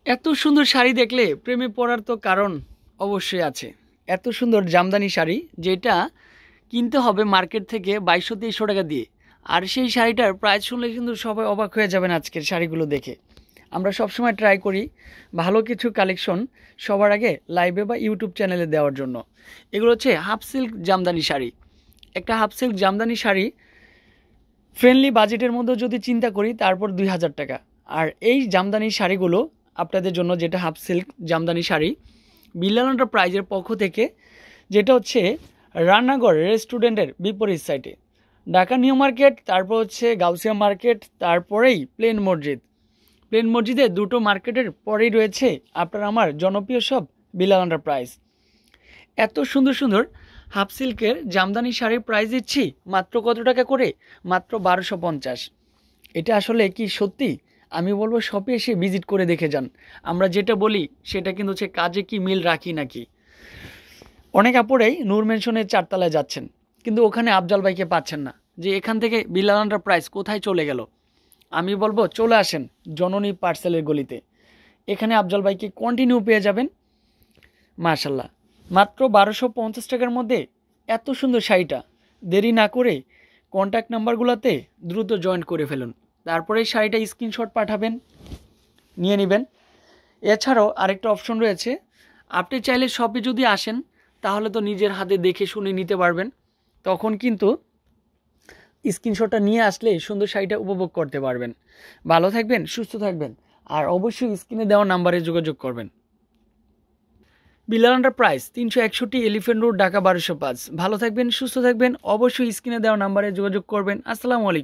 এত সুন্দর শাড়ি দেখলে প্রেমে পড়ার তো কারণ অবশ্যই আছে। এত সুন্দর জামদানি শাড়ি যেটা কিনতে হবে মার্কেট থেকে 2200-2300 টাকা দিয়ে। আর সেই শাড়িটার প্রাইস শুনলে কিন্তু সবাই অবাক হয়ে যাবেন আজকের শাড়িগুলো দেখে। আমরা সবসময় ট্রাই করি ভালো কিছু কালেকশন সবার আগে লাইভে বা ইউটিউব চ্যানেলে দেওয়ার জন্য। এগুলো হচ্ছে হাফ সিল্ক জামদানি শাড়ি। একটা half silk Jamdani sari friendly বাজেটের মধ্যে যদি চিন্তা করি তারপর 2000 টাকা। আর এই জামদানি শাড়িগুলো আপনাদের জন্য, যেটা হাফ সিল্ক জামদানি শাড়ি, বিল্লাল এন্টারপ্রাইজের পক্ষ থেকে, যেটা হচ্ছে রান্নাঘর রেস্টুরেন্টের বিপরীত সাইডে, ঢাকা নিউ মার্কেট, তারপর হচ্ছে গাউসিয়া মার্কেট, তারপরেই প্লেন মসজিদে দুটো মার্কেটের পরেই রয়েছে আপনার আমার জনপ্রিয় সব বিল্লাল এন্টারপ্রাইজ। এত সুন্দর সুন্দর হাফ সিল্কের জামদানি শাড়ির প্রাইস দিচ্ছি মাত্র কত টাকা করে? মাত্র 1250। এটা আসলে কি সত্যি? আমি বলবো শপে এসে ভিজিট করে দেখে যান। আমরা যেটা বলি সেটা কিন্তু হচ্ছে কাজে কি মিল রাখি নাকি। অনেক আপুরেই নূর মেনশনের 4 তলায় যাচ্ছেন, কিন্তু ওখানে আফজাল ভাইকে পাচ্ছেন না, যে এখান থেকে বিল্লাল এন্টারপ্রাইজ কোথায় চলে গেল। আমি বলবো চলে আসেন জননী পার্সেলের গলিতে, এখানে আফজাল ভাইকে কন্টিনিউ পেয়ে যাবেন। মাশাল্লাহ, মাত্র 1250 টাকার মধ্যে এত সুন্দর শাড়িটা। দেরি না করে কন্ট্যাক্ট নাম্বারগুলোতে দ্রুত জয়েন করে ফেলুন, তারপরে শাড়িটা স্ক্রিনশট পাঠাবেন, নিয়ে নেবেন। এছাড়াও আরেকটা অপশন রয়েছে, আপনি চাইলে শপে যদি আসেন তাহলে তো নিজের হাতে দেখে শুনে নিতে পারবেন, তখন কিন্তু স্ক্রিনশটটা নিয়ে আসলে সুন্দর শাড়িটা উপভোগ করতে পারবেন। ভালো থাকবেন, সুস্থ থাকবেন, আর অবশ্যই স্ক্রিনে দেওয়া নাম্বারে যোগাযোগ করবেন। Billal enterprise 361 elephant road, Dhaka 1205। ভালো থাকবেন, সুস্থ থাকবেন, অবশ্যই স্ক্রিনে দেওয়া নাম্বারে যোগাযোগ করবেন। আসসালামু আলাইকুম।